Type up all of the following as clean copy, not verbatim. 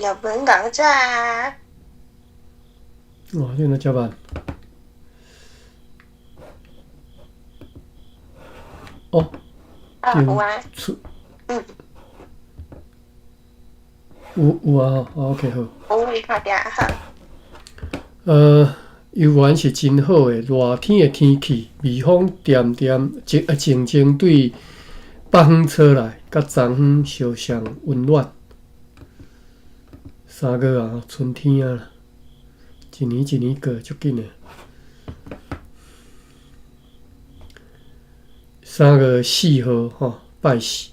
日本讲咋？哇，这那叫慢。哦，有啊有啊，出嗯，有啊，好 OK 好。我会看见哈。游玩是真好诶，热天诶天气，微风点点，静静对北风吹来，甲昨昏相像温暖。三个啊，春天啊，一年一年过，足紧诶。3月4号吼，拜四。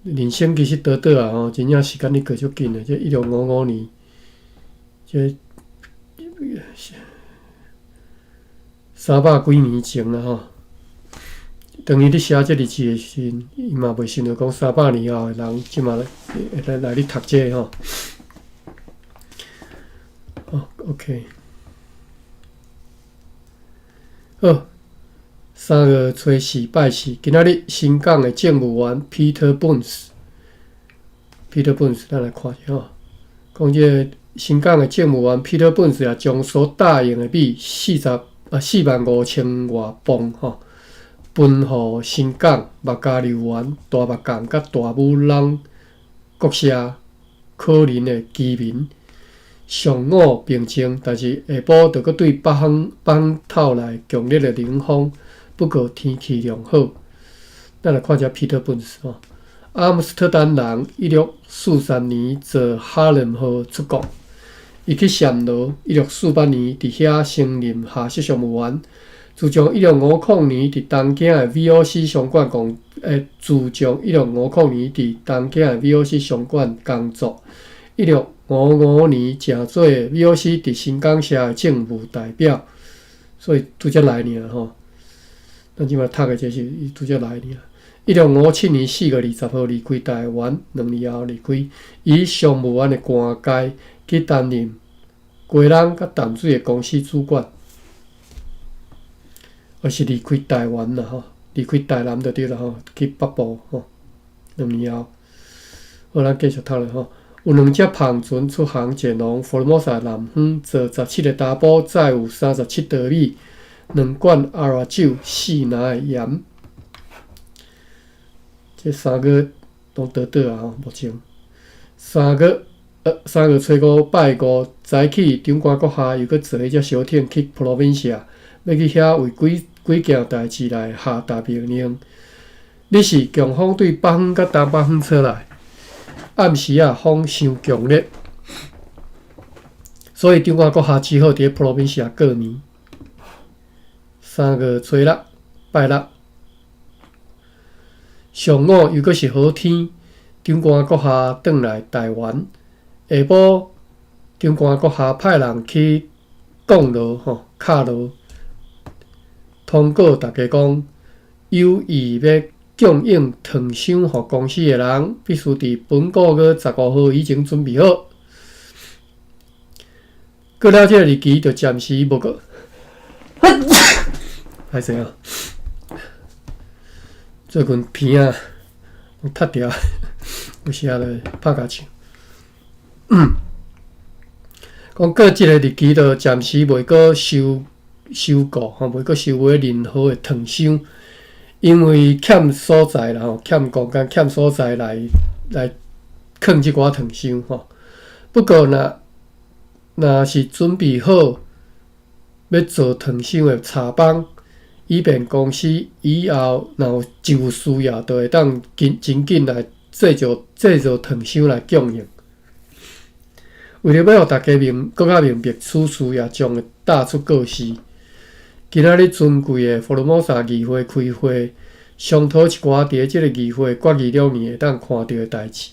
人生其实短短啊吼，真正时间你过足紧诶。这1655年，这300几年前啦吼。当伊咧写这日子诶时阵，伊嘛袂想到讲300年后诶人即嘛来咧读这吼。哦，OK。好，3月初4拜四，今仔日新港诶政务员 Peter Burns，Peter Burns，咱来看下吼。讲这个新港诶政务员 Peter Burns 也将所答应诶米45000外磅吼，分予新港、木加流园、大木港甲大武人国社可能诶居民。上午平静，但是下晡就搁对北方透来强烈的冷风。不过天气良好。咱来看一下 Peter Burns 吼，阿姆斯特丹人，1643年坐哈伦号出国，伊去暹罗，1648年伫遐升任下设商务员。自从1650年伫东京的 VOC 商馆商馆工作。1655年正做 VOC 伫新港社的政务代表，所以拄则来尔吼。咱即摆读的这是伊拄则来尔。1657年4月20号离开台湾，2年后离开，以商务员的官阶去担任鸡卵甲淡水的公司主管。是离开台湾啦吼，离开台南就对啦吼，去北部吼，2年后。好，咱继续读咧吼。有2只篷船出航前往佛罗摩萨南方，坐17个查甫，载有37袋米、2罐阿拉酒、4篮的盐。这3个拢短短啊吼，目前。3月初5拜五早起，长官阁下又搁坐迄只小艇去普罗宾西亚，要去遐为几件代志来下达命令。日是强风对北方甲东北风吹来，暗时啊风伤强烈，所以长官阁下只好伫普罗宾西亚过暝。3月初6拜六，上午又搁是好天，长官阁下转来台湾。下晡，长官阁下派人去讲路敲路，通告大家讲，有意要供应糖箱予公司的人，必须伫本个月15号以前准备好。过了这个日期，就暂时无个。歹势啊！最近鼻啊塌掉，有时啊就拍甲唱。讲过即个日期，就暂时袂阁收购袂阁收买任何的糖箱，因为欠所在啦欠空间、欠所在来放即寡糖箱吼。不过若是准备好要做糖箱的插帮，以便公司以后若有需要，就会当真紧来制造糖箱来供应。为了要互大家更较明白此事，也将会打出告示。今仔日尊贵的佛罗摩萨议会开会，商讨一寡伫即个议会决议了年会当看到的代志。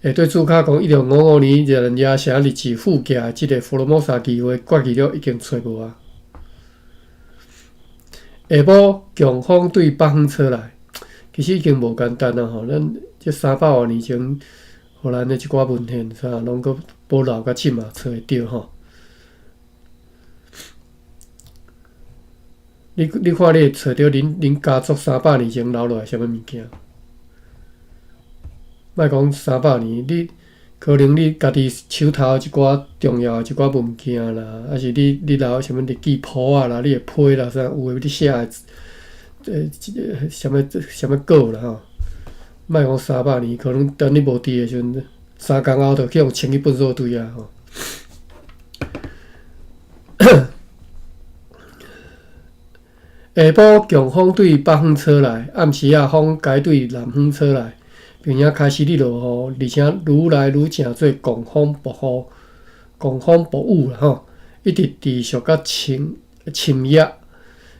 对主卡讲，1655年人家写日志附件的即个佛罗摩萨议会决议了已经找无啊。下晡强风对北方吹来。其实已经无简单啦吼，咱这300多年前，互咱的即寡文献啥，拢阁保留到即嘛找会着吼。你看，你会找到恁家族300年前留落来啥物物件？莫讲300年，你可能你家己手头一寡重要一寡物件啦，还是你留啥物日记簿啊啦，你的批啦啥，有诶你写啥物稿啦吼。莫讲300年，可能等你无伫诶时阵，3工后就去用清一本扫堆啊吼。下晡强风对北方吹来，暗时啊风改对南方吹来，并且开始咧落雨，而且愈来愈正做狂风暴雨啦吼，一直持续到深夜。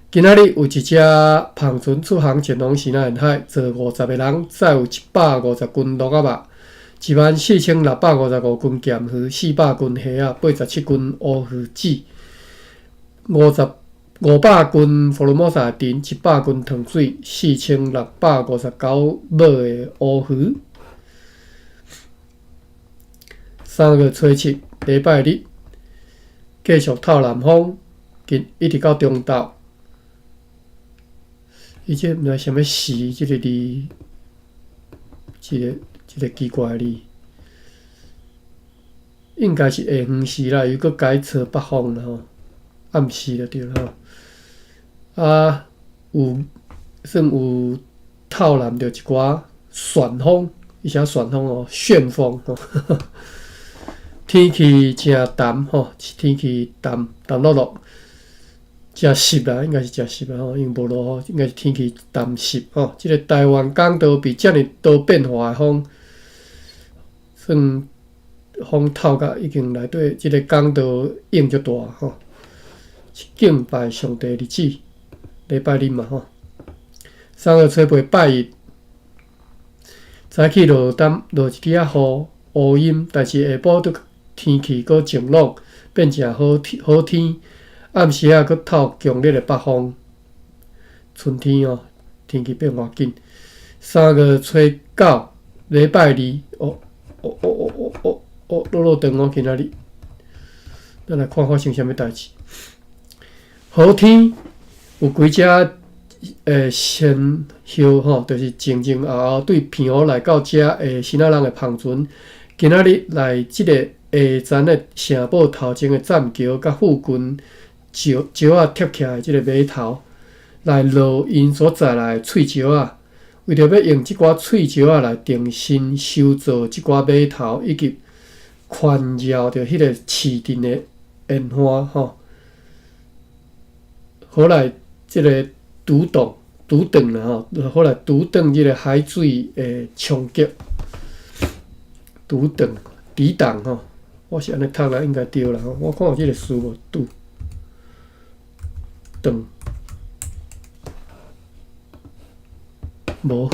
今仔日有一只篷船出航前往西南沿海，坐50个人，载有150斤鹿仔肉，14,655斤咸鱼，400斤虾仔，87斤乌鱼子，500斤福尔摩沙丁，700斤糖水，4,659尾的乌鱼。3月初7，礼拜日，继续透南风，一直到中昼。伊这毋知啥物时，即个字，一个奇怪的字，应该是下暝时啦，又搁改吹北风啦吼，暗时就对啦吼。啊，算有透南着一寡旋风，伊啥旋风哦，旋风吼。天气真淡吼，天气淡落落。真湿啦，应该是真湿啦吼，因为无落雨，应该是天气淡湿吼。即个台湾港岛被遮尔多变化的风，算风透甲已经内底，即个港岛影足大吼。敬拜上帝日子，礼拜日嘛吼。3月初8拜日，早起落一记仔雨阴，但是下晡都天气搁晴朗，变成好天。暗时啊，搁透强烈的北风，春天哦，天气变化紧。3月初9，礼拜二，落长哦，今仔日，咱来看发生啥物代志。好天有几只仙叶吼，就是前后对平湖来到遮新仔人的篷船，今仔日来即个下站的城堡头前的栈桥，甲附近。石啊贴起来，即个码头来落因所在来碎石啊，为着要用即寡碎石啊来重新修造即寡码头，以及环绕着迄个市镇的烟花吼，好来即个阻挡啦吼，好来阻挡即个海水的冲击，抵挡吼，我是安尼读啦，应该对啦吼，我看有即个词无拄。等，无，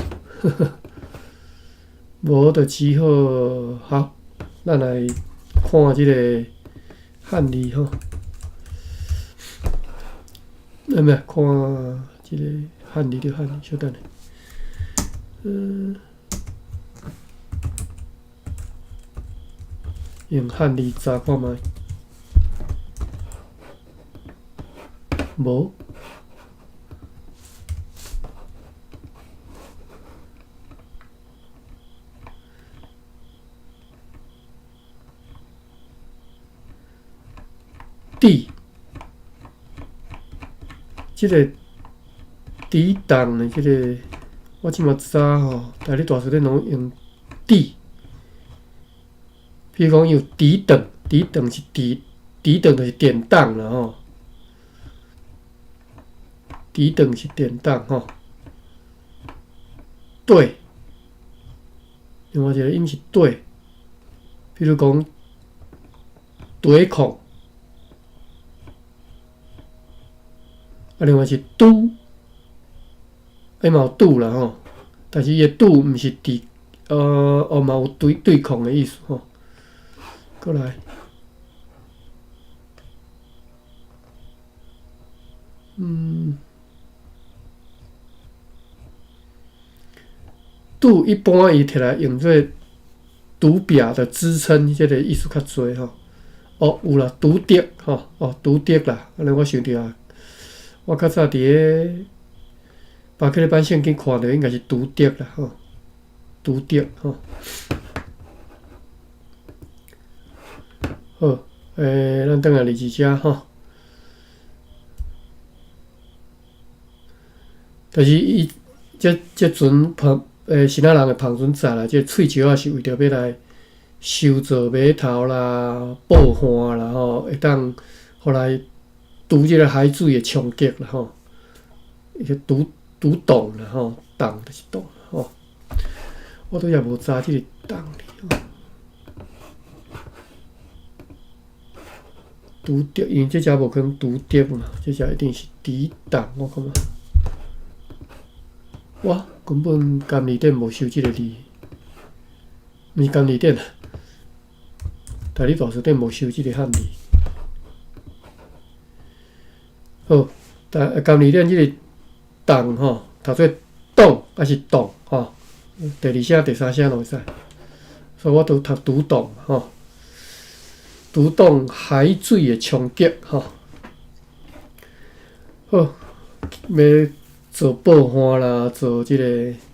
无就只好好，咱来看即个汉字吼。看即个汉字，稍等下。用汉字查看觅。无，即个抵挡的即个，我即马知吼，台咧大书店拢用抵，譬如讲有抵挡是抵挡就是典当啦吼。抵挡是典当吼，对，另外一个音是对，比如讲对抗，另外是拄，嘛有拄啦吼，但是伊的拄毋是嘛有对抗的意思吼，过来。拄一般伊摕来用做拄壁的支撑，即个意思较侪吼。有啦，拄得吼，拄得啦，安尼我想着啊，我较早伫个巴克利版圣经看到，应该是独德啦吼，独德吼。好，咱转来日志遮吼。就是伊这船是咱人的旁船仔啦，这喙石仔是为着要来收造码头啦、捕虾啦吼，会当互来拄即个海水的冲击啦吼，伊个拄洞啦吼，洞就是洞吼。我都也无知即个洞哩。拄德，因为这只无可能拄德嘛，这只一定是抵挡，我感觉。我根本监理店无收即个字，毋是监理店啊，大理大书店无收即个汉字。好，监理店即个洞吼，读做洞还是洞吼？第二声、第三声拢会使，所以我都读独洞吼。独洞海水的冲击吼，好，要做捕虾啦，做即个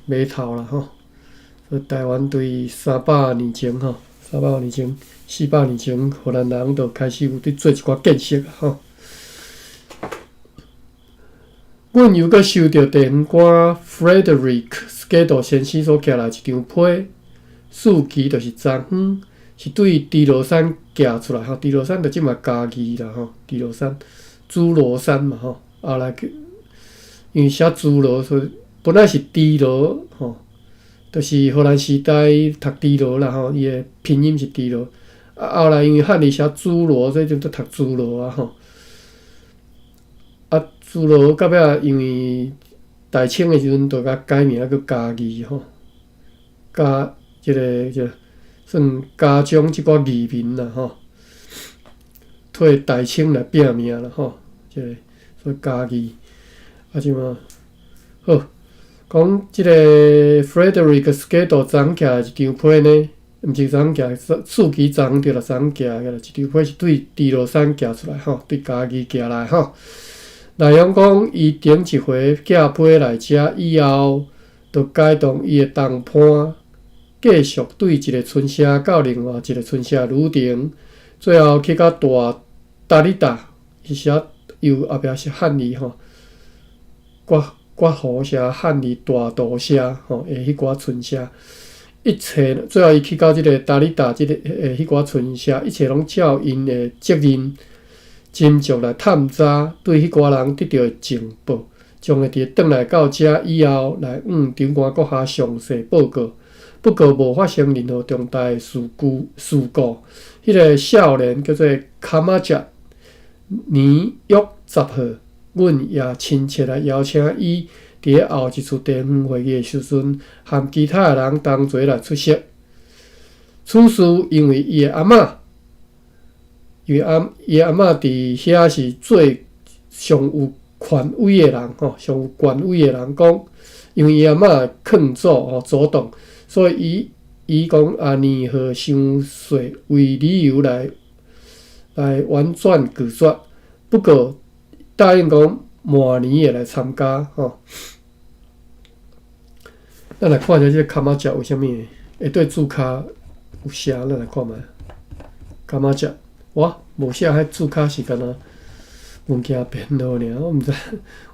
码头啦吼。台湾对300年前吼，300年前、400年前，荷兰人就开始有伫做一寡建设啊吼。阮又阁收到地方官 Frederick Skidell 先生所寄来一张批，数期就是昨昏。是对低罗山寄出来吼，低罗山就即嘛家己啦吼，低罗山、侏罗山嘛吼，后来因为写侏罗，所以本来是低罗吼，就是荷兰时代读低罗啦吼，伊个拼音是低罗，后来因为汉字写侏罗，所以就读侏罗啊吼。侏罗到尾因为大清的时阵，就甲改名叫家己吼，加即个算加将即寡移民啦吼，替大清来拼命啦吼，即个所以家己即嘛好讲即个 Frederick Skidell 昨起来一张批呢，毋是昨起来，数期昨着啦，昨起来一张批是对低罗山寄出来吼，对家己寄来吼。内容讲伊顶一回寄批来遮以后，就改动伊的同伴。继续对一个村社到另外一个村社愈定，最后去到大理达，是写又后壁是汉字吼，刮胡写汉字大道社吼，迄寡村社，一切最后伊去到即个大理达即个迄寡村社，一切拢照因的责任斟酌来探查，对迄寡人得到的情报，将会伫转来到遮以后来长官阁下详细报告。不过无发生任何重大事故。迄个少年叫做卡马扎，年约10岁，阮也亲切来邀请伊伫咧后一次地方会议的时阵，和其他人同齐来出席。此事因为伊的阿嬷，伊的阿嬷伫遐是最上有权威的人吼，上有权威的人讲，因为伊阿嬷劝阻阻挡。所以伊讲年岁伤细，为理由来婉转拒绝。不过答应讲明年会来参加吼。咱来看一下这个卡马甲为虾米会对注卡有写？咱来看觅。卡马甲，我无写迄注卡是干那物件变咯尔，我毋知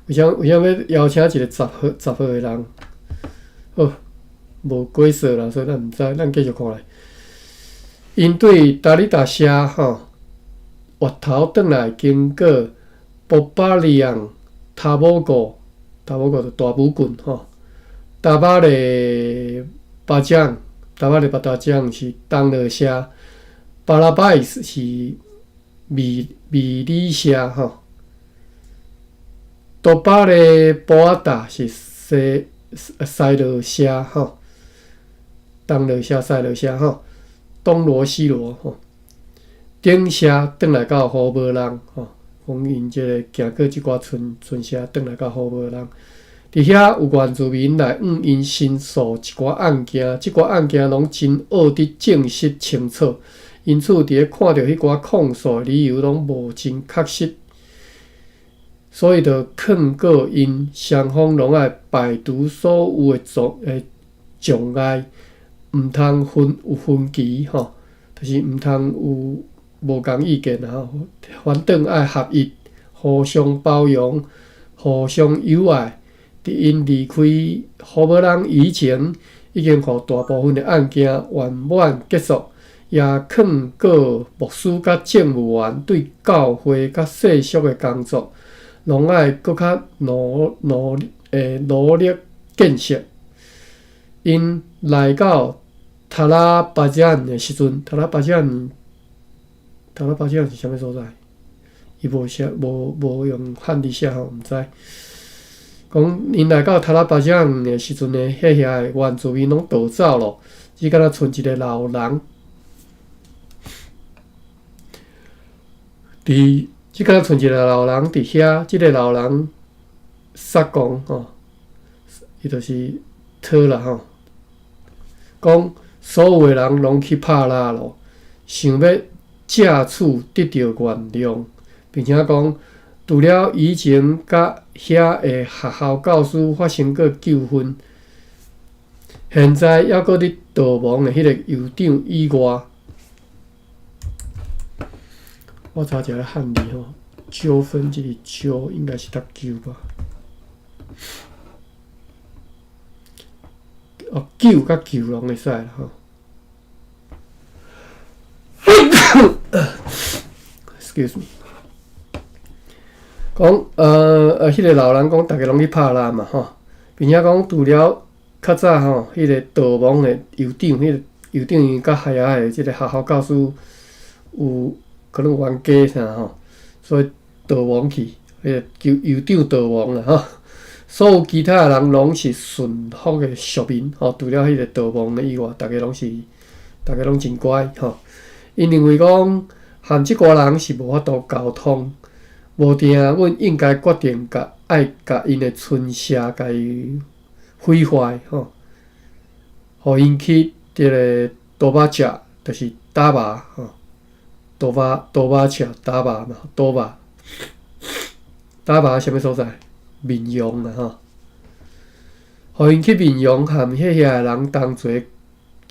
为啥要邀请一个10岁的人？好。无过数啦，所以咱毋知，咱继续看来。因对大理达社吼，月头转来经过博巴利昂、塔姆古就大武郡吼，达巴勒巴掌是东乐社，巴拉拜斯是米里社吼，多巴勒博阿达是西乐社吼。东罗社、西罗社吼，东罗、西罗吼，顶社转来到胡无人吼，讲因即个行过即寡村社转来到胡无人，伫遐有原住民来因申诉一寡案件，即寡案件拢真拗得证实清楚，因此伫咧看到迄寡控诉理由拢无真确实，所以着劝告因双方拢爱排除所有障碍，毋通有分歧吼，就是毋通有无共意见吼，反正爱合一，互相包容，互相友爱。伫因离开胡某人以前，已经互大部分的案件圆满结束，也劝告牧师甲政务员对教会甲世俗的工作，拢爱搁较努力建设。因来到塔拉巴赞的时阵，塔拉巴赞是啥物所在？伊无写，无用汉字写吼，毋知。讲因来到塔拉巴赞的时阵呢，遐的原住民拢逃走咯，只敢若剩一个老人。只敢若剩一个老人伫遐，即个老人撒讲吼，伊就是讨啦吼，讲所有的人拢去拍拉咯，想要借此得到原谅，并且讲除了以前甲遐的学校教师发生过纠纷，现在还搁伫逃亡的迄个酋长以外，我查一下汉字吼，纠纷即个纠应该是读纠吧？哦，救甲救拢会使啦吼。Excuse me。讲迄个老人讲，逐个拢去拍烂嘛吼，并且讲除了较早吼，迄个逃亡的酋长，迄个酋长因甲海遐的即个学校教师有可能冤家啥吼，所以逃亡去，迄个酋长逃亡啦吼。所有其他人拢是顺服的庶民吼，除了迄个逃亡的以外，逐个拢真乖吼。因认为讲，含即寡人是无法度沟通。无定，阮应该决定爱甲因的村社甲伊毁坏吼，互因去即个多巴车，就是打靶吼，多巴车打靶嘛，多巴打靶啥物所在？民用啦吼，互因去民用，含遐的人同齐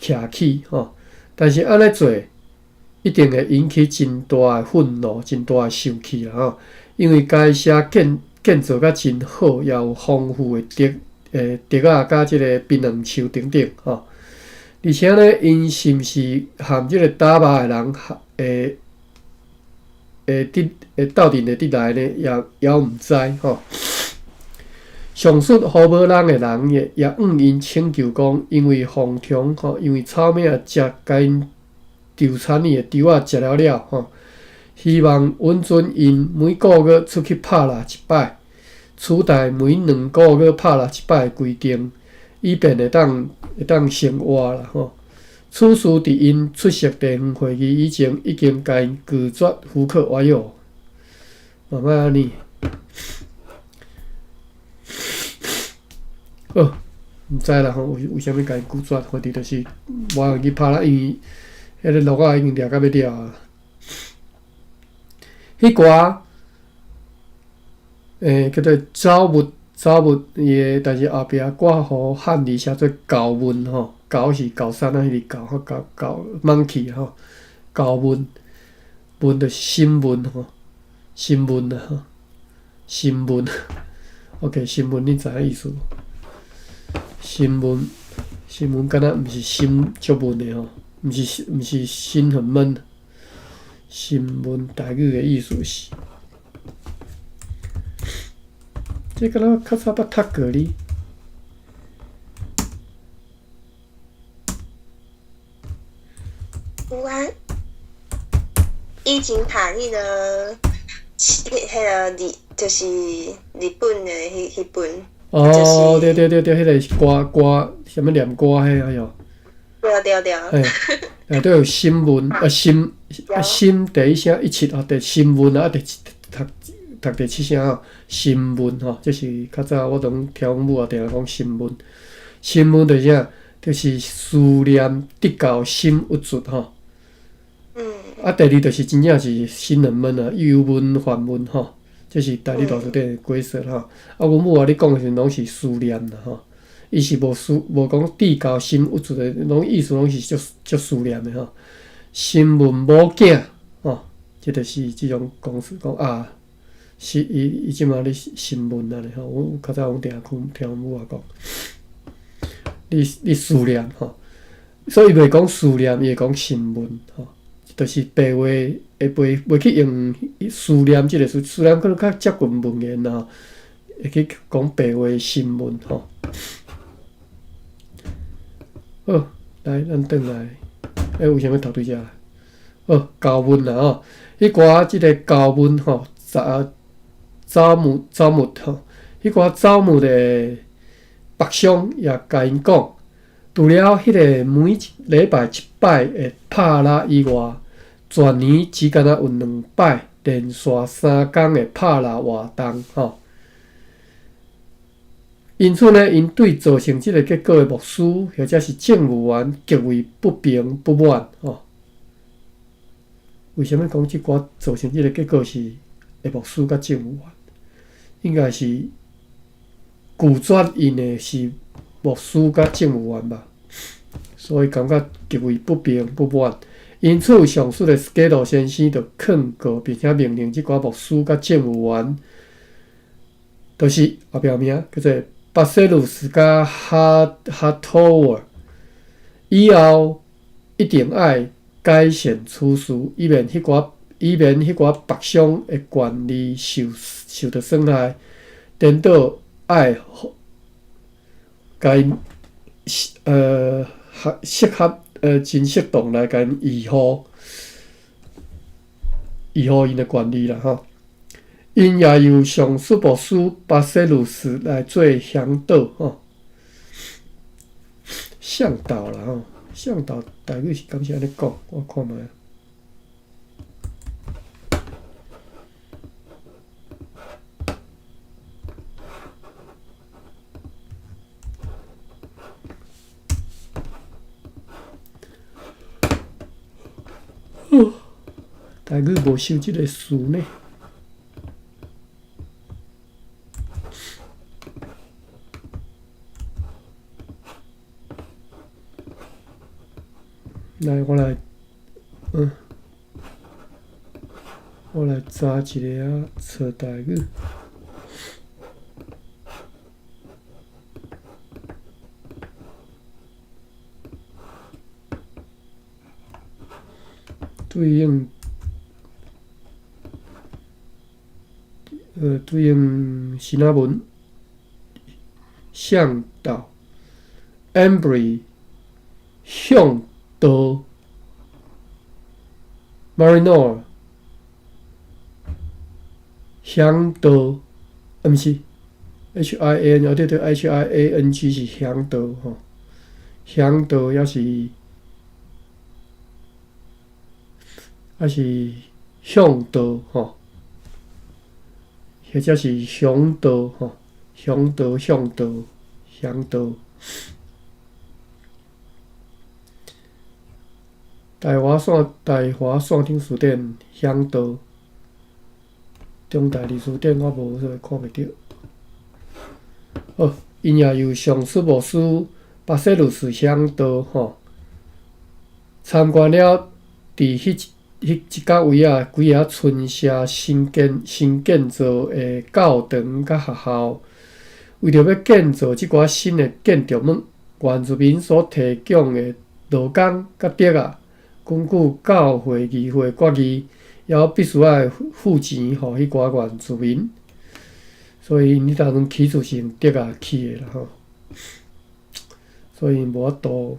徛起吼，但是安尼做，一定会引起真大的愤怒、真大的生气啦吼。因为该社建造甲真好，也有丰富的竹仔甲即个槟榔树等等吼。而且呢，因是毋是含即个打靶的人斗阵会得来呢？也毋知吼。上述胡某人的人也因请求讲，因为蝗虫吼，因为草蜢食甲因丢产的稻仔食了吼。希望允准因每个月出去拍蜡一摆，取代每2个月拍蜡一摆的规定，以便会当生活啦吼。此事伫因出席地方会议以前，已经甲因拒绝符合。哎哟，慢慢安尼。毋知啦吼，为虾米甲因拒绝？或者就是无人去拍蜡，因为迄个鹿仔已经掠到要了啊。迄歌，叫做走物伊但是后壁挂互汉字写做狗文吼，狗是高山啊，迄个狗 monkey 吼，狗文就是新闻吼，新闻啊吼，新闻 ，OK， 新闻你知影意思无？新闻敢若毋是新足文的吼，毋是新很闷。新闻台语的意思是，这敢若较早捌读过哩。有啊，以前读迄个，就是日本的迄本。哦，对，迄个是歌，啥物念歌迄个哟。对。都有新闻新第一声17啊，第新闻啊，读第7声吼，新闻吼，这是较早我当听阮母啊，定讲新闻。新闻就是啥？就是思念得到心郁卒吼。啊，第二就是真正是新人们啊，幽文、繁文吼，这是大理大书店的规则哈。啊，阮母啊，你讲的是拢是思念啦吼，伊是无讲地高心不足的，拢意思拢是足思念的吼。新闻某囝吼，即就是即种公司讲啊，是伊即马咧新闻啊咧吼。阮较早阮定听阮母啊讲，你思念吼，所以袂讲思念，伊会讲新闻吼。就是白话会袂去用思念即个词，思念可能较接近文言啦，会去讲白话新闻吼。好，来咱转来，为啥物读对遮？高文啦吼，迄寡即个高文吼，招募吼，迄寡招募的白相也甲因讲，除了迄个每一礼拜1摆会拍拉以外，全年只敢若有2摆，连续3工的拍拉活动吼。因此呢，因对造成即个结果的牧师或者是政务员极为不平不满吼。为什么讲即寡造成即个结果是牧师甲政务员？应该是拒绝因的是牧师甲政务员吧，所以感觉极为不平不满。因此，上述的斯基罗先生就劝告并且命令即寡牧师甲政务员，就是后壁名叫做巴塞鲁斯甲哈托尔，以后一定爱改善处事，以免迄寡白相的权利受到损害，颠倒爱该适合真适当来甲因维护因的权利啦吼。因也由上述牧师巴塞鲁斯来做向导吼，向导啦吼，向导大概是敢是安尼讲，我看卖。大概无收即个词呢。来，我来查一个啊，找台语。对应希腊文向导 ，Embry 向导 ，Marinor 向导，毋是 HIN， 对HIANG 是向导吼，向导也是向导吼。或者是向导吼，向导。台华线顶书店向导，中大理书店我无看袂到。好，因也由上述牧师巴塞鲁斯向导吼，参观了伫迄一角位啊，几啊村社新建造的教堂甲学校，为着要建造即寡新的建筑物，原住民所提供的劳工甲竹啊，根据教会议会决议，也必须爱付钱互迄寡原住民，所以因当中起厝是用竹啊起的啦吼，所以无法度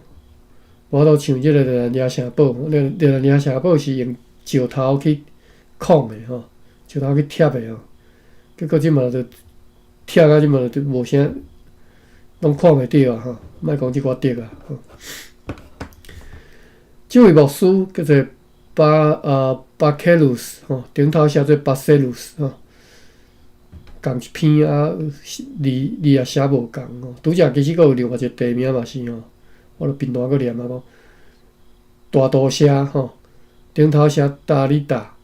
像即个热兰遮城堡，热兰遮城堡是用石头去框的吼，石头去贴的吼，结果即马就贴啊，即马就无啥，拢看袂着啊吼，莫讲即寡竹啊吼。即位牧师叫做巴克鲁斯吼，顶头写做巴塞鲁斯吼，共一篇啊，字也写无共吼。拄则其实佫有另外一个地名嘛是吼，我著频段佫念啊讲，大图写顶头写达里达，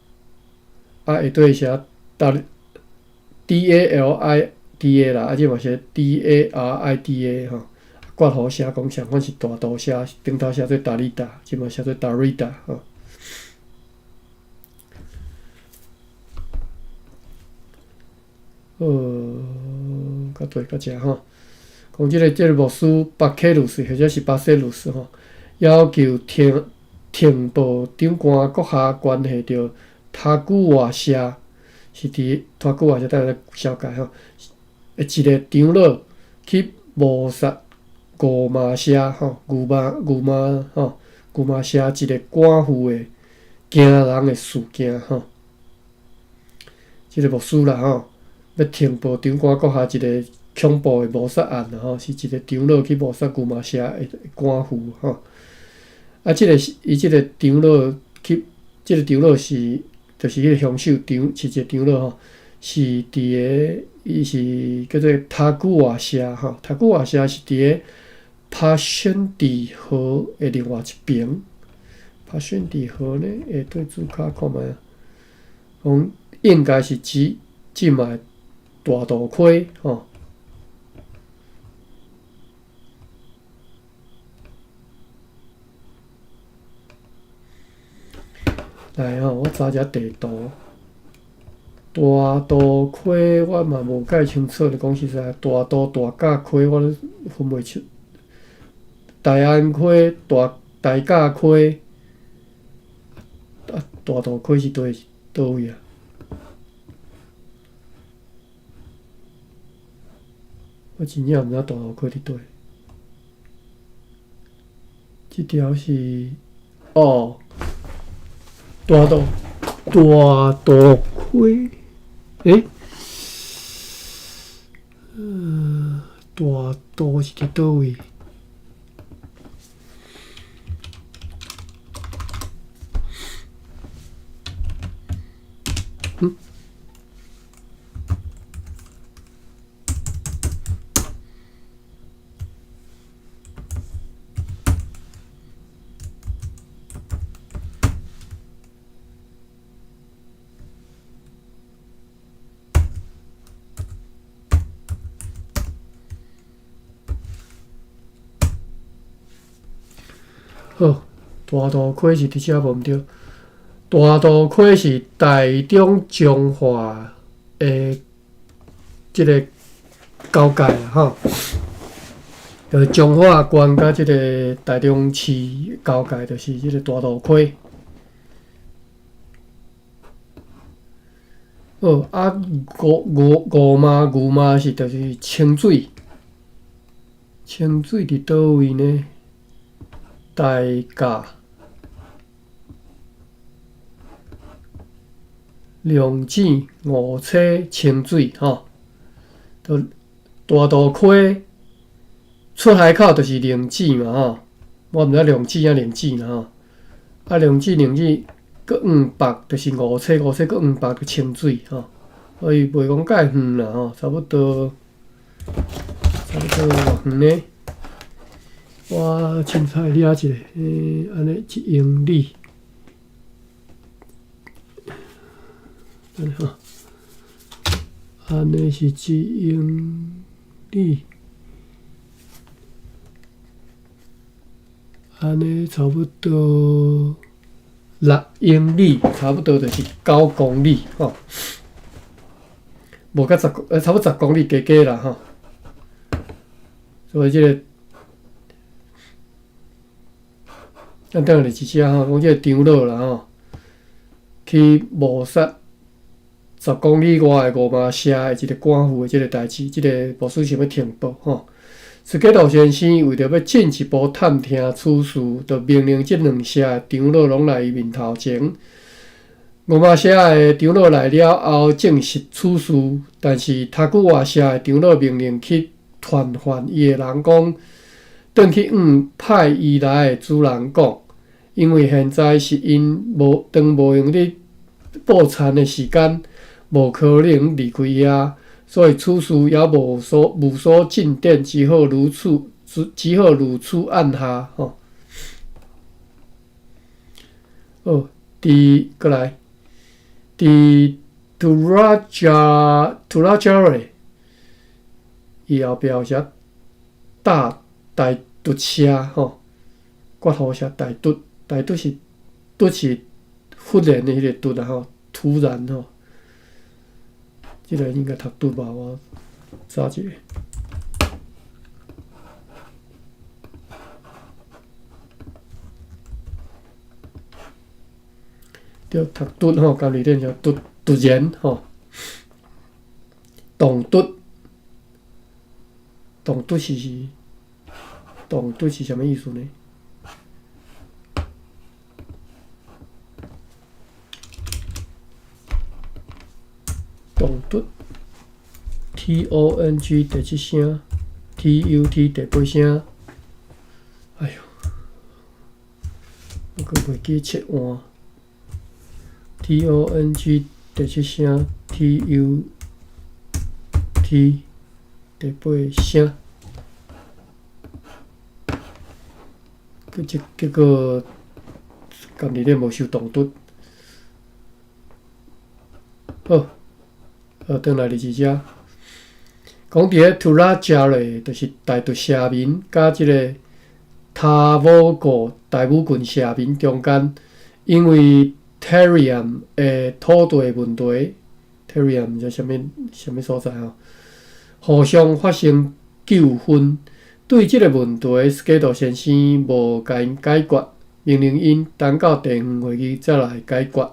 下底写 DALIDA 啦，啊，即嘛是 DARIDA 吼。括弧写讲相反是大图写，顶头写做达利达，即嘛写做达瑞达吼。较对较正吼。讲即个牧师巴克鲁斯或者是巴塞鲁斯吼，要求停部长官阁下关系着塔古瓦社，是伫塔古瓦社等下小解吼。一个长老去谋杀古马社吼，古马社一个官府的惊人的事件吼。即个牧师啦吼，要停部长官阁下一个恐怖的谋杀案啦吼，是一个长老去谋杀古马社的官府吼。啊，即个长老去，即个长老是，就是迄个凶手是一个长老吼，是伫个，伊是叫做塔古瓦社吼，塔古瓦社是伫个帕宣蒂河的另外一边。帕宣蒂河呢，下对主卡看觅啊，讲应该是指即卖大渡溪吼。来吼，我查一下地图。大渡溪我嘛无介清楚，你讲实在，大渡大甲溪我分袂出。大安溪、大甲溪、大渡溪是倒位啊？我真正毋知大渡溪伫倒。即条是大渡溪，大渡是伫倒位？好，大渡溪是伫遮无毋对。大渡溪是台中彰化的即个交界啦，吼，就是彰化县甲即个台中市交界，就是即个大渡溪。啊，牛妈是就是清水，清水伫倒位呢？大甲、龙井、五车、清水吼，都大渡溪出海口就是龙井嘛吼，我毋知龙井啊龙井啦吼，啊龙井搁远北就是五车搁远北就清水吼，所以袂讲介远啦吼，差不多偌远呢？我凊彩掠一个，安尼1英里，安尼吼，安尼是1英里，安尼差不多6英里，差不多就是9公里吼，无到差不多10公里加加啦吼，所以即个。咱等下是只吼，讲即个长老啦吼，去谋杀10公里外的五马社的一个官府的即个代志，即个牧师想要停报吼。斯基罗先生为着要进一步探听此事，就命令即两社的长老拢来伊面头前。五马社的长老来了后，证实此事，但是塔古瓦社的长老命令去传唤伊的人讲，转去派伊来的主人讲。因为现在是因无用咧报餐的时间，无可能离开遐，所以此事也无所进展，只好如此按下吼。过来，伫 Turajare， 伊后壁有写大嘟车吼，括号写大嘟，大嘟是忽然的迄个嘟啊吼，突然吼，即个应该读嘟吧？我查一下。对，读嘟吼，今日练就突然吼，动嘟是什么意思呢？动嘟 ，TONG 第七声 ，TUT 第八声。哎呦，我阁袂记切换。TONG 第七声 ，TUT 第八声。结果今日咧无收动嘟。好，转来第二只，讲伫咧图拉加咧，就是大肚社民甲即个塔沃国大武郡社民中间，因为 Terrium 的土地问题 ，Terrium 毋知啥物所在吼，互相发生纠纷。对即个问题，斯基多先生无甲因解决，命令因等到地方会议再来解决。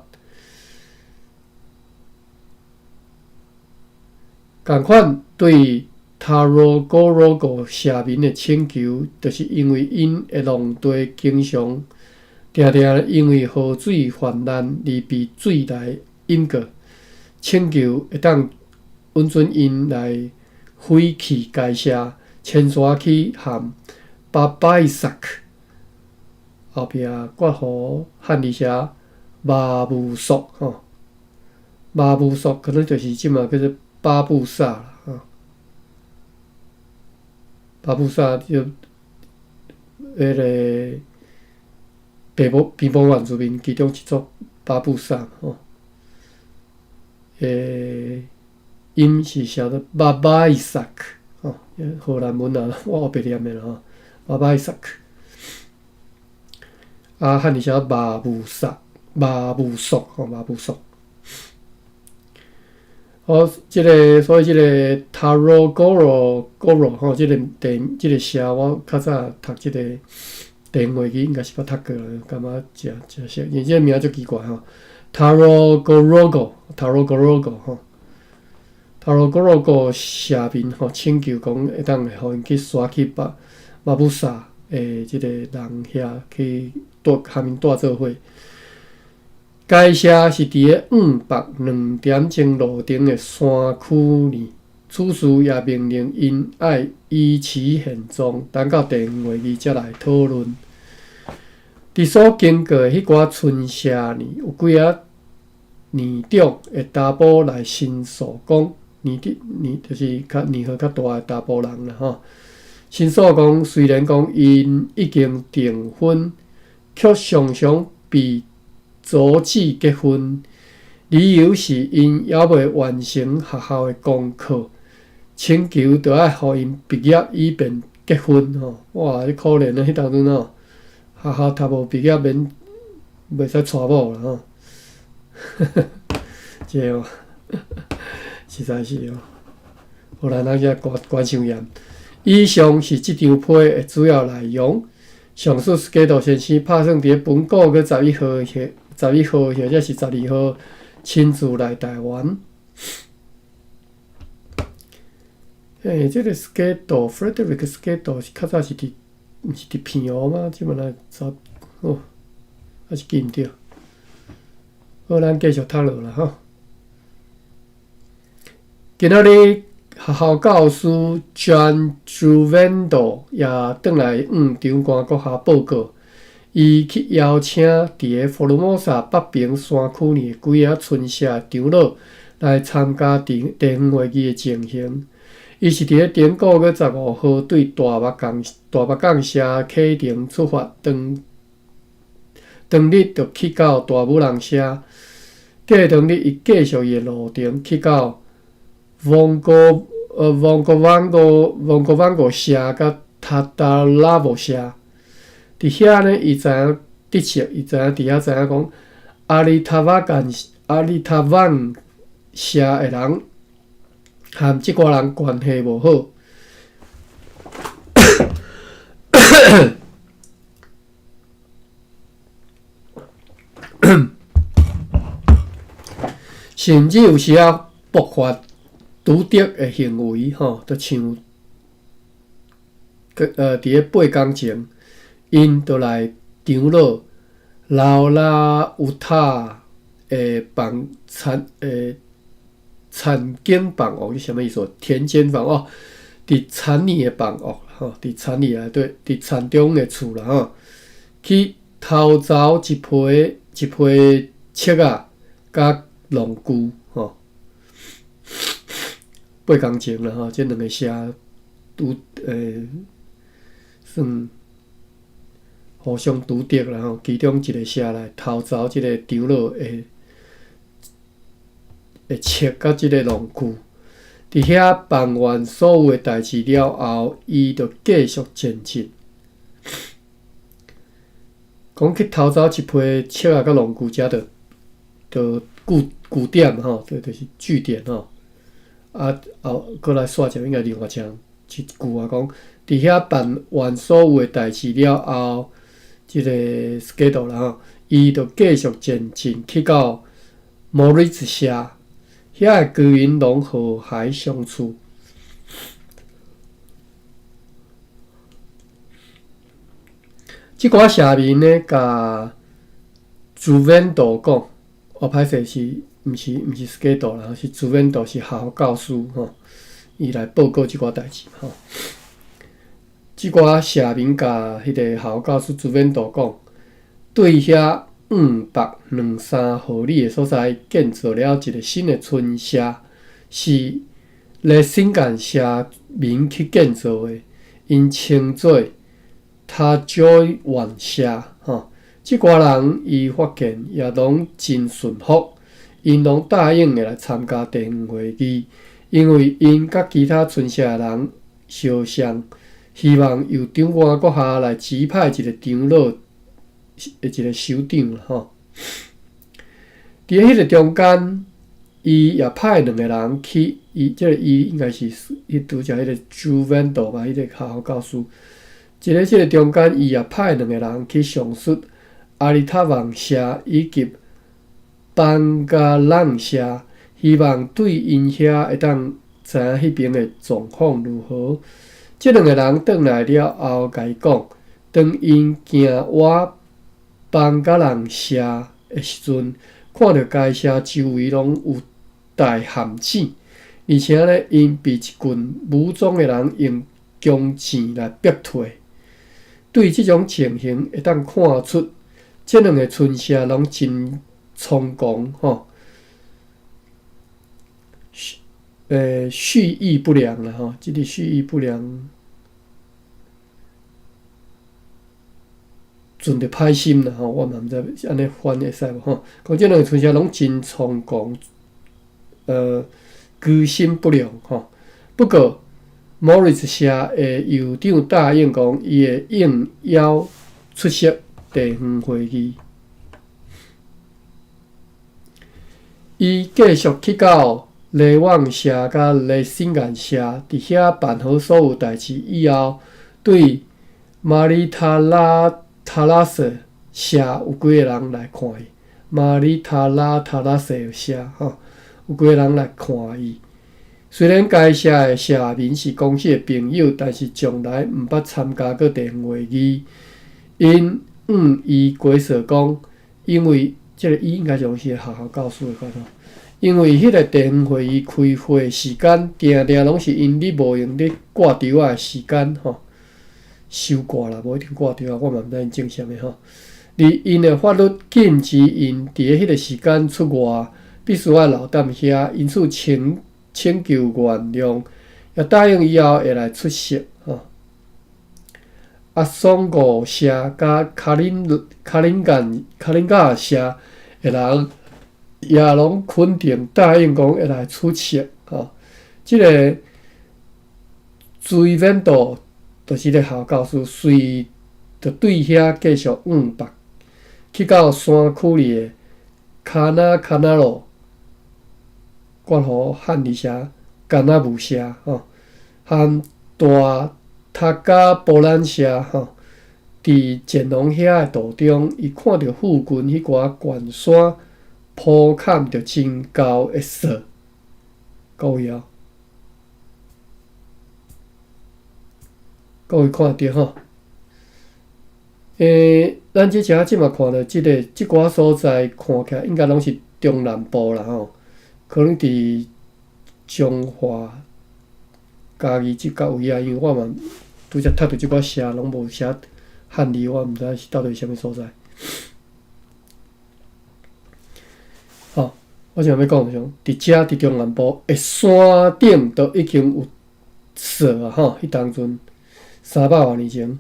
共款对 Tarogorogo 社民的请求，就是因为因的农地经常常因为河水泛滥而被水来淹过，请求会当允准因来废弃该社。迁徙去含巴拜萨克，后壁括号汉字写巴布索吼，巴布索可能就是即嘛叫做巴布萨啦吼，巴布萨就迄个北部原住民其中一族巴布萨吼，音是写做巴拜萨克。哦，荷兰文啊，我后白念的啦吼，巴拜萨克，啊，汉字写巴布索吼，巴布索。好，所以即个 Tarogoro 吼，即个社我较早读即个地方话语应该是捌读过啦，感觉真熟，因为即个名足奇怪吼 ，Tarogorogo 吼。Tarogorogo 社民吼请求讲会当互因去刷去巴布萨诶，即个人遐去含因住做伙。该社是伫咧北2点钟路顶诶山区呢。此事也命令因爱依其现状，等到地方会议才来讨论。伫所经过迄寡村社呢，有几啊年长会查甫来申诉讲。年就是年岁较大诶查甫人啦吼，申诉讲虽然讲因已经订婚，却常常被阻止结婚，理由是因还未完成学校诶功课，请求着爱互因毕业以便结婚吼。哇，你可怜啊！迄当阵吼，学校读无毕业免袂使娶某啦吼，这哦。实在是哦，互咱遮关伤严。以上是即张批的主要内容。上述斯基多先生拍算伫本国个11号或者是12号亲自来台湾。这个斯基多 Frederick 斯基多是较早是毋是伫片湖吗？即满来查哦，还是记毋着。好，咱继续读落啦吼。今仔日学校教师 John Juvendo 也转来长官阁下报告，伊去邀请伫个福尔摩沙北平山区里几啊村社长老来参加地方会议的情形。伊是伫个顶个月15号对大目港社启程出发，当日就去到大武人社。过当日，伊继续伊路程去到旺角湾国社甲塔达拉姆社。伫遐呢，伊知影得切，伊知影伫遐知影讲阿里塔湾社的人和即寡人关系无好。甚至有时啊爆发赌敌的行为，就像伫咧8天前，因就来张罗劳拉乌塔的田间房屋是啥物意思？田间房屋，伫田里的房屋，伫田里内底，伫田中的厝啦，去偷走一批切啊，甲农具8天前啦，这两个社算互相赌敌啦，其中一个社来偷走即个张罗的切甲即个农具，伫遐办完所有的代志了后，伊就继续前进。讲去偷走一批切啊，甲农具，遮就据点就是据点啊，过来煞就应该另外讲一句啊，讲伫遐办完所有的代志了后，即个 schedule 啦伊就继续前进去到莫瑞兹社，遐的居民拢和谐相处。即寡社民呢，甲朱文道讲，歹势是毋是 schedule 啦，是朱文道是校教师伊来报告即寡代志即寡社民甲迄个校教师朱文道讲，对遐203号里的所在建造了一个新的村社，是咧新干社民去建造的，因称作他joy 晚社即寡人伊发现也拢真顺服，因拢答应会来参加地方会议，因为因甲其他村社人相像，希望由长官阁下来指派一个长老的一个首长伫迄个中间，伊也派2个人去，伊应该是拄则迄个朱文道吧，迄个校教师。即个中间，伊也派2个人去上述阿里塔旺社以及班加朗社，希望对因遐会当知影迄边的状况如何。即2个人转来了后，甲伊讲，当因行我班加朗社的时阵，看到该社周围拢有大陷阱，而且呢，因被一群武装的人用弓箭来逼退。对即种情形，会当看出，即2个村社拢真猖狂蓄意不良啦即个蓄意不良，存着歹心啦我嘛毋知安尼翻会使无讲即2个村社拢真猖狂，居心不良不过。莫瑞兹社的酋长答应讲，伊会应邀出席地方会议。伊继续去到雷旺社甲雷新干社，伫遐办好所有代志以后，对马里塔拉瑟社有几个人来看伊。马里塔拉瑟社有几个人来看伊。虽然该社的社民是公司的朋友，但是从来毋捌参加过地方会议。因伊解释讲，因为即个伊应该就是学校教师的法度，因为迄个地方会议开会的时间，定定拢是因你无用咧挂吊仔的时间收挂啦，无一定挂吊仔，我嘛毋知因正啥物而因的法律禁止因伫咧迄个时间出外，必须要留踮遐，因此请求原谅，也答应以后会来出席阿松古社甲卡林加社的人也拢肯定答应讲会来出席吼。即个追免度就是个校教师，随着对遐继续北，去到山区里的卡那路，关乎汉字社、干那武社吼，和大塔加波兰社吼，伫建龙遐的途中，伊看到附近迄寡悬山铺盖着真高的雪，各位哦，各位看到吼。咱即遮即嘛看到即寡所在，看起来应该拢是中南部啦吼，可能伫彰化、嘉义即甲位啊，因为我嘛拄则读到即寡写拢无写汉字，我毋知是到底是啥物所在。吼，我想要讲啥？伫遮伫中南部的山顶都已经有雪啊吼，迄当阵300多年前。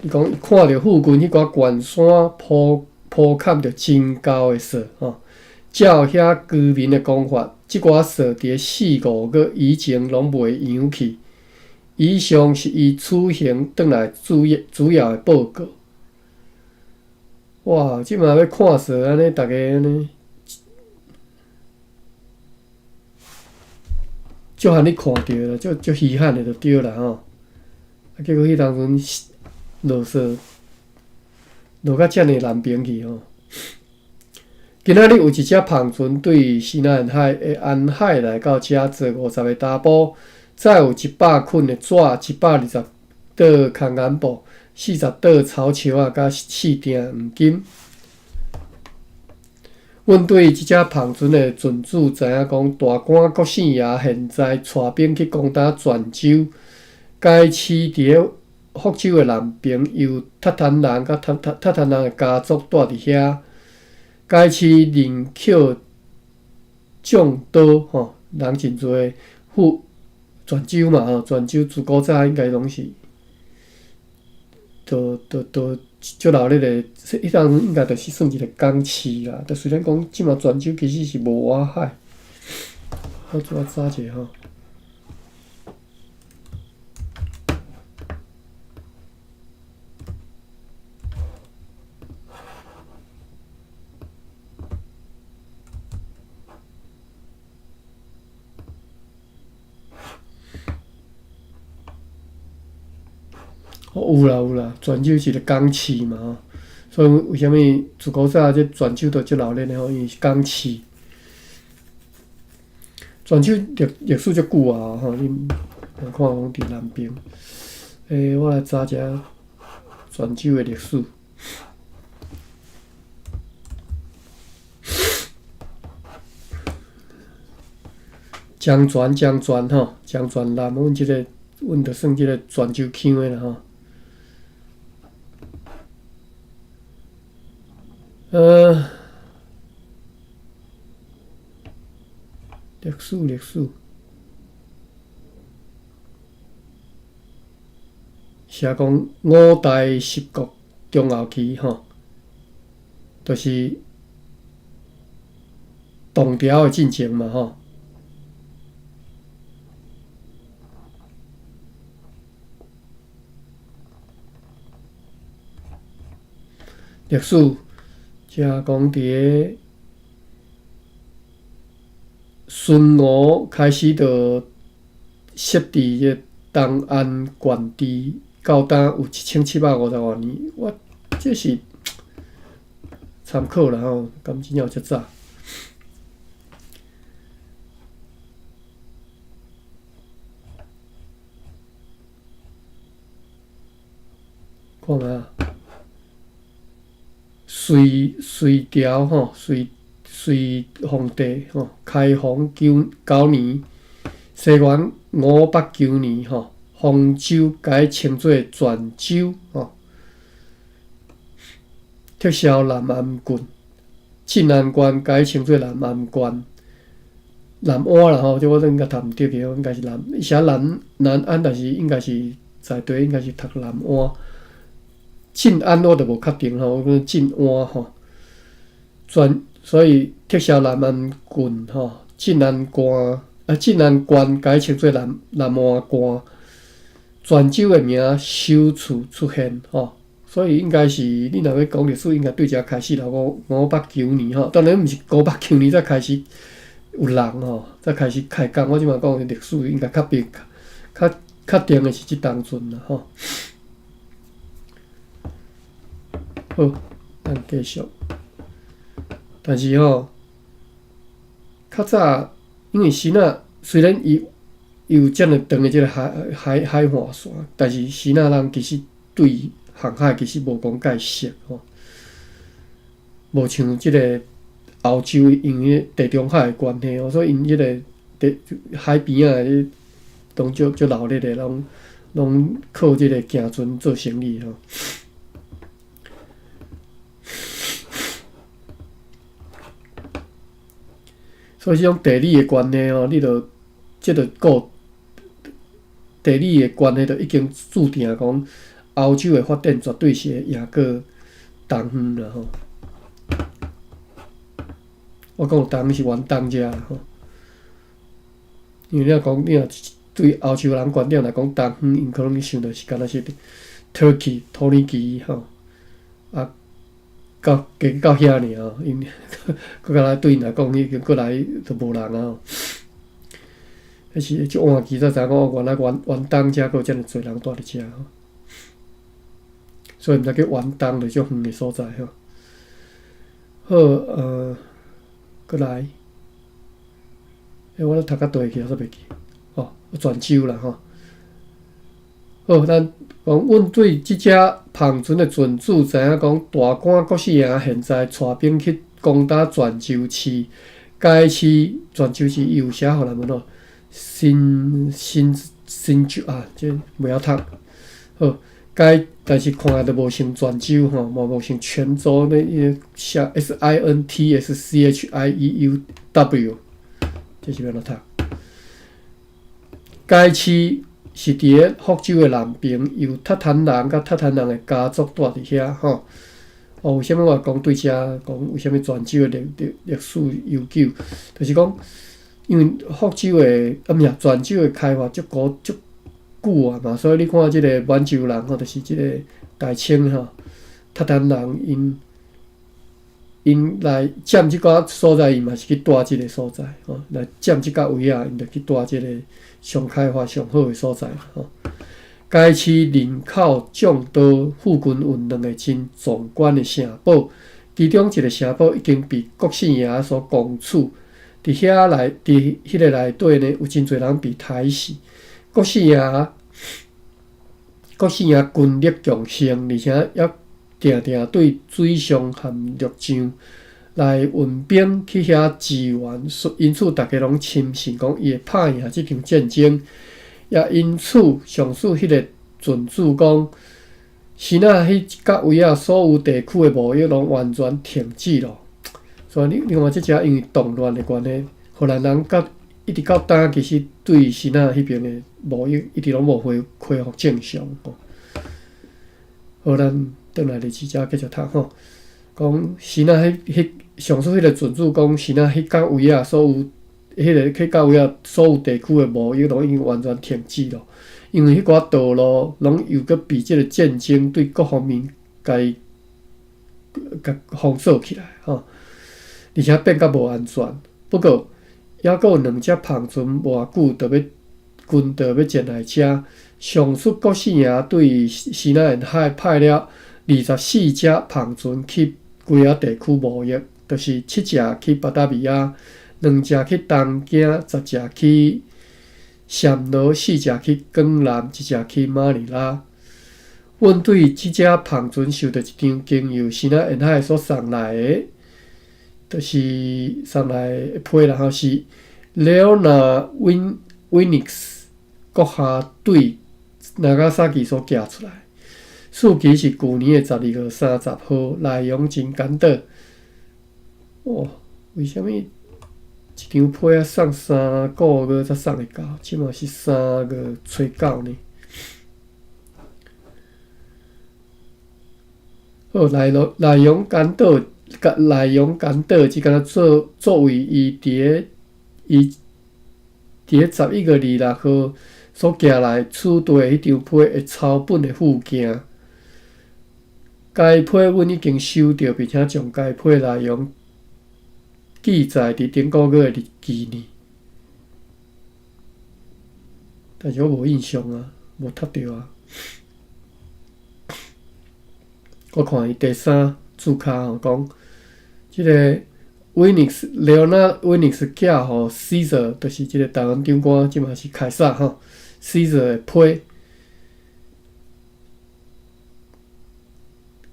伊讲伊看到附近迄寡悬山铺盖着真高的雪吼，照遐居民的讲法，即寡雪伫4、5个以前拢袂扬去。以上是伊此行转来主要的报告。哇，即嘛要看雪安尼，逐个安尼，足罕你看到啦，足稀罕的就对啦吼。啊，结果迄当阵落雪，落到遮尔南边去吼。今仔日有一只篷船对西南沿海的安海来到遮坐50个查甫，再有100捆的纸，120袋空眼布，40袋草树仔，甲4锭黄金。阮对即只篷船的船主知影讲，大官郭姓爷现在带兵去攻打泉州，该市伫福州的南边，由塔坦人甲塔坦人的家族住伫遐。该市人口众多吼，人真多。泉州嘛吼，泉州自古早应该拢是，足热烈的，迄当应该就是算一个港市啦。但虽然讲即马泉州其实是无外海，我查者吼。有啦，泉州是个港市嘛吼，所以为虾米自古早这泉州都足热烈的吼，因为是港市。泉州历史足久啊吼，你看讲伫南边。我来查一下泉州的历史。江泉吼，江泉南，阮就算即个泉州腔的啦吼。历史，写讲5代十国中后期吼，就是唐朝的进程嘛吼。历史，遮讲伫个孙吴开始就设置个东安县治，到当有1750多年。我这是参考啦吼，敢真正有遮早？看下。隋朝吼，隋皇帝吼，开皇9年，西元589年吼，方州改称作泉州吼，撤销南安郡，晋安县改称作南安县，南安啦吼，这我都应该读毋对个，应该是伊写南安，但是应该是在地应该是读南安。晋安我就无确定吼，我讲晋安吼，所以撤销南安郡晋安县改称做南安县，泉州的名首次出现所以应该是你若要讲历史，应该对遮开始啦。589年当然毋是589年才开始有人才开始开工。我即摆讲的历史应该较定的是即当阵啦好，咱继续。但是较早因为新仔虽然伊有遮尔长的即个海岸线，但是新仔人其实对航海其实无讲介熟无像即个欧洲因为地中海的关系所以因即个海边啊拢足闹热的，拢靠即个行船做生意所以即种地理的关系你著顾地理的关系，就已经注定讲欧洲的发展绝对是会赢过东方啦我讲东方是原东遮啦因为你若对欧洲人观点来讲，东方因可能想到是敢若是土耳其到遐尔因搁敢若对因来讲，已经过来就无人迄是即换期才知讲，原来原东遮搁有遮尔侪人住伫遮所以毋知叫原东就足远的所在好搁来，我咧读到倒去，我煞袂记泉州啦好，咱讲，阮对即只澎船的船主知影讲，大官郭世营现在带兵去攻打泉州市。该市泉州市伊有写互咱们新州这袂晓读。好，但是看都无像泉州无像泉州咧，写 SINTSCHIEUW， 这是要怎读？该市是伫咧福州的南边，由塔坦人甲塔坦人的家族住伫遐为什么我讲对遮讲为什么泉州的历史悠久？就是讲，因为福州的泉州的开发足久嘛，所以你看即个满洲人就是即个大清塔坦人因来占即个所在，伊嘛是去住即个所在来占即个位因就去住即个上开发上好的所在该市人口众多，附近有2个真壮观的城堡，其中一个城堡已经被郭姓爷所攻取。伫迄个内底呢，有真侪人被杀死。郭姓爷军力强盛，而且也定定对水上和陆上来运兵去遐支援，因此大家拢深信讲伊会拍赢即场战争。也因此，上使迄个船主讲，新仔迄角位所有地区的贸易拢完全停止了。所以另外即只因为动乱的关系，荷兰人一直到今其实对新仔迄边的贸易一直拢无恢复正常好，咱转来历史遮继续读讲新仔迄上使迄个船主讲，新仔迄角位所有迄到位所有地区的贸易拢已经完全停止了，因为迄寡道路拢又搁被即个战争对各方面甲封锁起来而且变甲无安全。不过，还阁有2只澎船偌久就要军队要前来遮，上述郭姓爷对西南沿海派了24只澎船去规个地区贸易，就是7只去巴达米亚。2只去东京，10只去暹罗，4只去广南，1只去马尼拉。阮对即只澎船收到一张经由西南沿海所送来的，就是送来的批啦是 Leona Winix 国下对长崎所寄出来。日期是去年的12月30号，内容真简单。为什么？一张批送3个月才送会到，即嘛是3月初9呢。好，内容简单，内容简短，只敢若作为伊伫11月26号所寄来取缔迄张批的抄本的附件。该批阮已经收到，并且将该批内容记载伫顶个月的日期呢。但是我无印象啊，无读到啊。我看伊第三注脚吼讲，即个 Leonard Winix 寄互 Caesar， 就是即个台湾长官，即嘛是凯撒吼 ，Caesar 的批，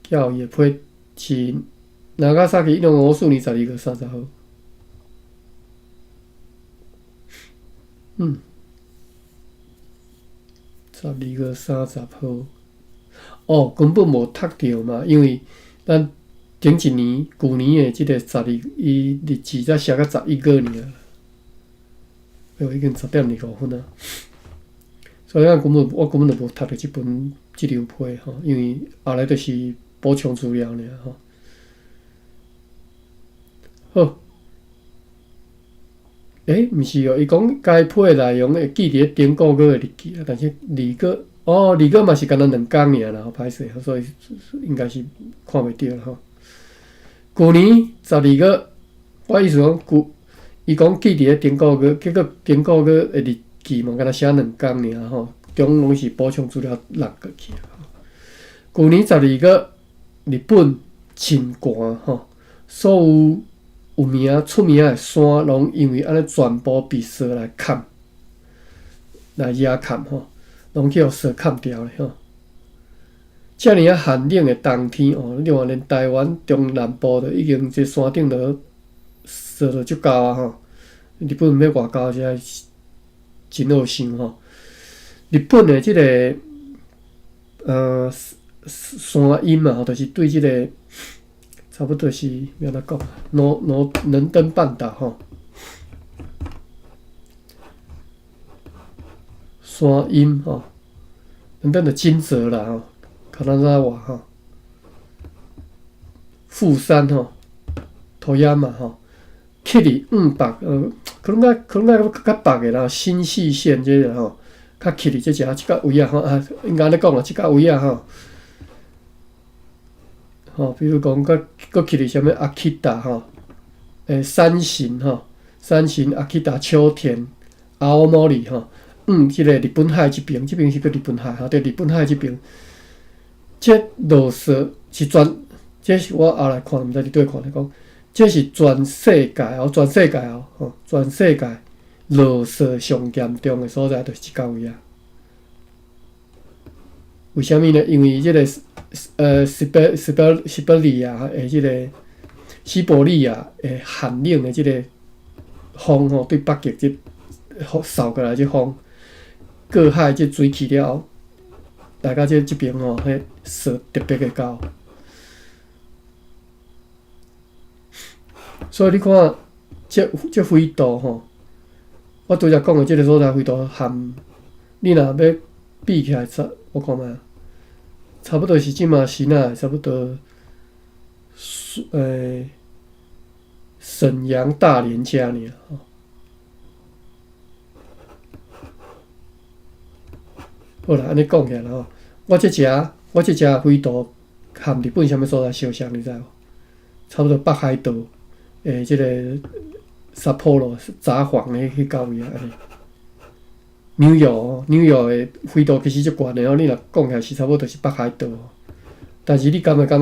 寄互伊的批是Nagasaki 1954年12月30号。12月30号。根本无读到嘛，因为咱前一年、旧年的即个伊日期才写到11月尔，已经10:25啊。所以我根本就无读到即张批吼，因为后来就是补充资料尔吼。好，毋是哦，伊讲该批的内容会记伫顶个月的日期啊，但是2月嘛是干那2工尔啦，歹势，所以应该是看袂到啦吼。旧年12月，我意思讲伊讲记伫顶个月，结果顶个月的日期嘛，干那写2工尔吼，中拢是补充资料落过去啦。旧年12月，日本真寒吼，所有出名的山，拢因为安尼全部被雪来砍，来压砍吼。拢去互雪砍掉咧吼，遮尔寒冷的冬天另外连台湾中南部都已经这山顶都雪到足够啊吼。日本要外高才真好想吼。日本的即个山阴嘛，就是对即个差不多是要怎讲，能登半岛吼。山阴吼，能登的金泽啦吼，卡纳扎瓦吼，富山吼，托亚马吼，去哩北可能较北的啦，新泻县这个吼，较去哩即个位啊吼，应该咧讲啊，即个位啊吼，比如讲佮去哩啥物阿基达吼，山形吼，阿基达秋田，青森吼。即个日本海即边是个日本海吼，对，日本海即边，这落雪是这是我后来看，毋知伫对看咧讲，这是全世界全世界落雪上严重的所在，就是即个位啊。为虾米呢？因为即个西伯利亚的即个西伯利亚的寒冷的即个风吼，对北极即扫过来即风。过海即水去了后，来到即边吼，迄雪特别的高。所以你看，这纬度吼，我拄则讲的即个所在纬度含，你若要比起来，我看觅，差不多是即马时若差不多，沈阳、大连遮尔吼。好啦，安尼讲起来啦吼，我即只纬度含日本啥物所在相像，你知无？差不多北海道即个札幌、札幌的迄到位啊，安尼。纽约的纬度其实足悬的你若讲起来是差不多是北海道，但是你感觉讲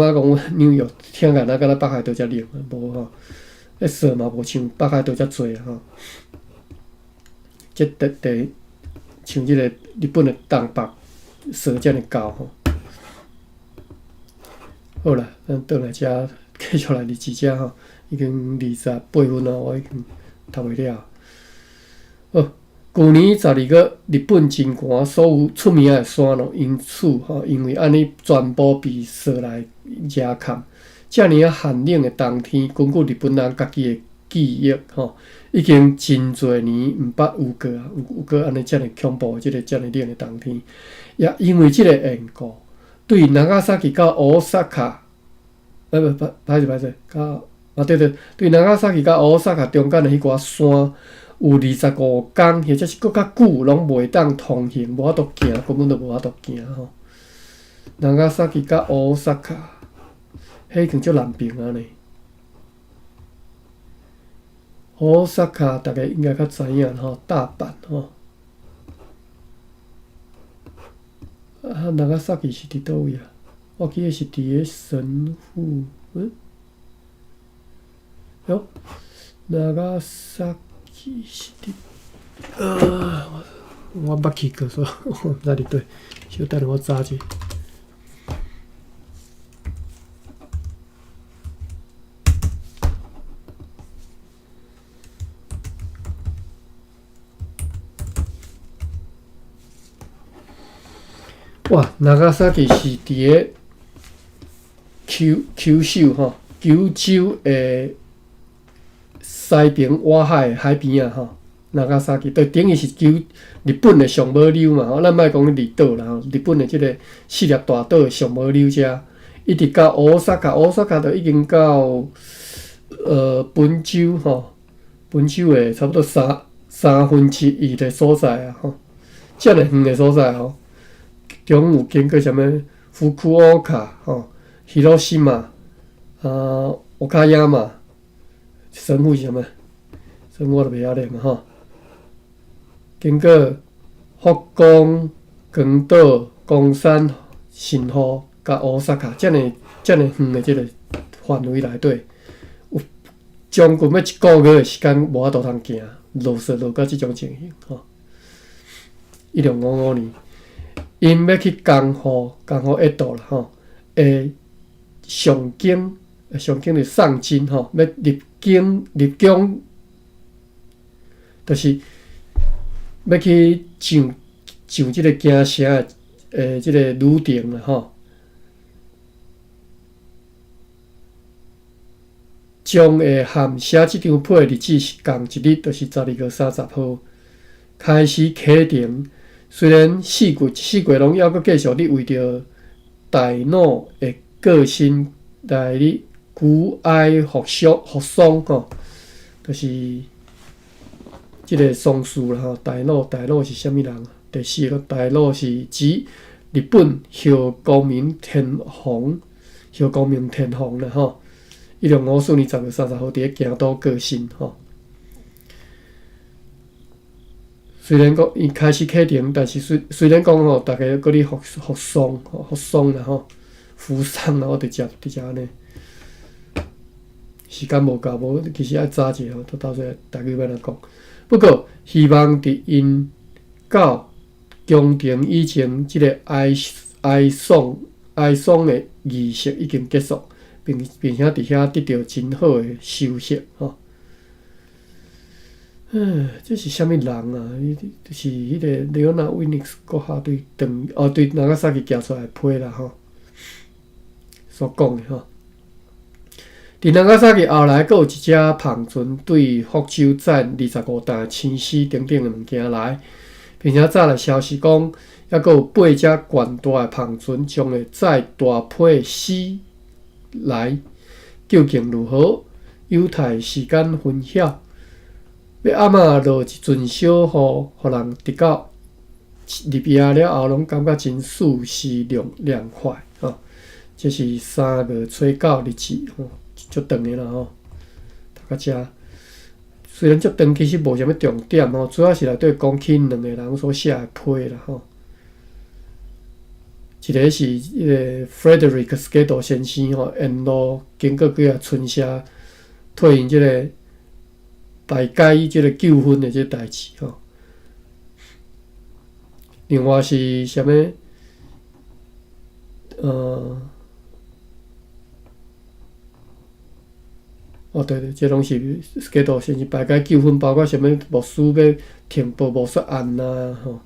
纽约听起来敢若北海道遮冷啊？无吼，雪嘛无像北海道遮济啊吼。即像即个日本的东北雪遮尔高吼。好啦，咱倒来遮继续来日志遮吼，已经28分啊，我已经读袂了。好，旧年12月，日本真寒，所有出名的山咯，因为安尼全部被雪来压砍。遮尔寒冷的冬天，根据日本人家己的记忆吼。已经真侪年毋捌有过啊，有过安尼遮尔恐怖的遮尔冷的冬天，也因为即个缘故，对长崎到大阪歹势，甲对长崎甲大阪中间的迄寡山有25天，或者是搁较久，拢袂当通行，无法度行，根本就无法度行吼。长崎甲大阪，迄已经足难平啊呢。大阪大家应该较知影吼，大阪吼。长崎是伫倒位啊？我记得是伫个神户，哟，长崎是伫我捌去过，所以我毋知伫对。小等我查者。哇，长崎是伫个九州吼，九州诶西边外海海边啊吼，长崎对等于是日本诶上尾溜嘛吼，咱莫讲离岛啦吼，日本诶即个四粒大岛诶上尾溜遮，一直到大阪就已经到本州吼，本州诶差不多三分之一诶所在啊吼，遮尔远诶所在吼。中有经过什么福库欧卡、広島、岡山、神户是什么？神户我都袂晓念嘛吼。经过福冈、广岛、冈山、新户、甲大阪，遮尔远的即个范围内底，有将近要一个月的时间无法度通行，落雪落到即种情形吼。1655年。因要去江户一度啦吼，上京就上京吼，要入京，就是要去上即个京城即个旅程啦吼。将会含写即张票的日子是共一日，就是12月30号开始启程。虽然四季拢还阁继续你为着大脑的个性来你苦哀服丧吼，就是即个丧事啦吼。大脑是啥物人？第四个大脑是指日本后高明天皇啦吼。1654年10月30号伫咧京都过身吼。虽然讲伊开始启程，但是虽然讲吼，大家搁咧服丧啦吼，扶丧啦，我直接安尼。时间无够，无其实爱早者吼，到时大家要来讲。不过希望伫因到宫廷以前，即个哀丧的仪式已经结束，并且伫遐得到真好的休息吼。这是啥物人啊？就是迄个里奥纳威尼斯国下对长崎寄出来批啦吼，所讲的吼。伫长崎后来，阁有一只篷船对福州载25担青丝等等的物件来，并且早来消息讲，还阁有8只悬大的篷船将会载大批的丝来，究竟如何？有待时间分晓。要暗仔落一阵小雨，互人直到入夜了后，拢感觉真舒适凉快吼。这是3月初9日子吼，足长的啦吼。读到遮，虽然足长，其实无啥物重点吼，主要是内底讲起2个人所写的批啦吼。一个是迄个 Frederick Skidell 先生吼，沿路经过几啊村社，退因即个。排解即个纠纷的即个代志吼，另外是啥物？对，这拢是街道先是排解纠纷，包括啥物牧师要停报谋杀案呐吼，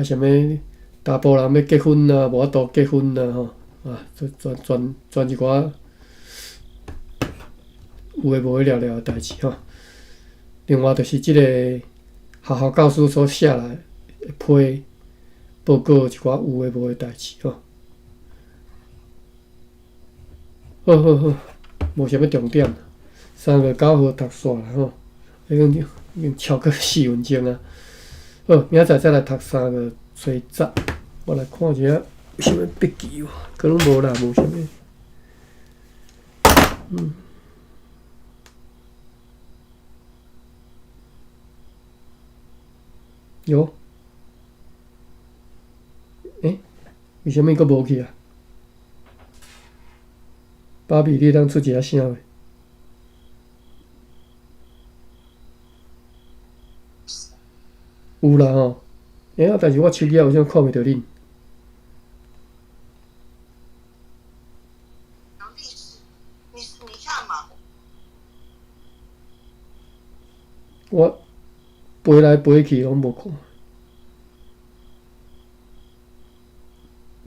啥物查甫人要结婚呐，无法度结婚呐吼，全一寡。有诶无诶了诶代志吼，另外就是即个学校教师所写来诶批报告一寡有诶无诶代志吼。好好好，无啥物重点。3月9号读煞啦吼，已经超过4分钟啊。好，明仔载再来读3月初10。我来看一下有啥物笔记无？可能无啦，无啥物。有。为什么佫无去啊？芭比，你当出一下声未？有啦吼，但是我手机有啥看袂到恁？你看嘛？我飞来飞去拢无看。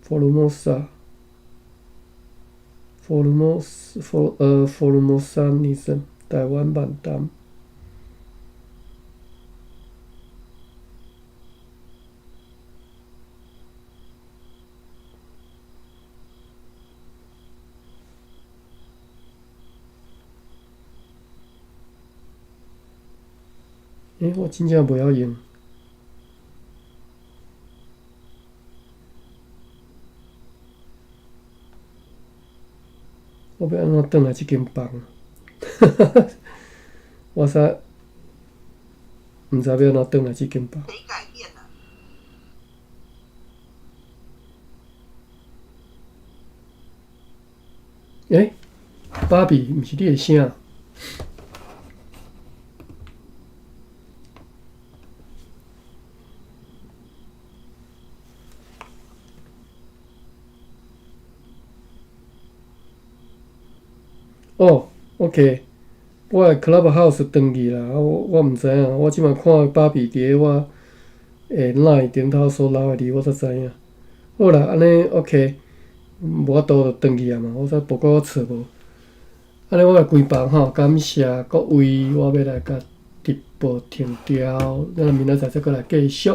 Formosa，台湾版单。我真正袂晓用。我要安怎转来即间房？我毋知要安怎转来即间房。谁改变了？芭比，毋是你的声。OK， 我的 Clubhouse 登去啦，我毋知影，我即摆看芭比伫我诶 LINE 顶头所留的字，我才知影。好啦，安尼 OK， 无法度就登去啊嘛，我才报告我错无。安尼我来关房吼，感谢各位，我要来甲直播停掉，咱明仔载再过来继续。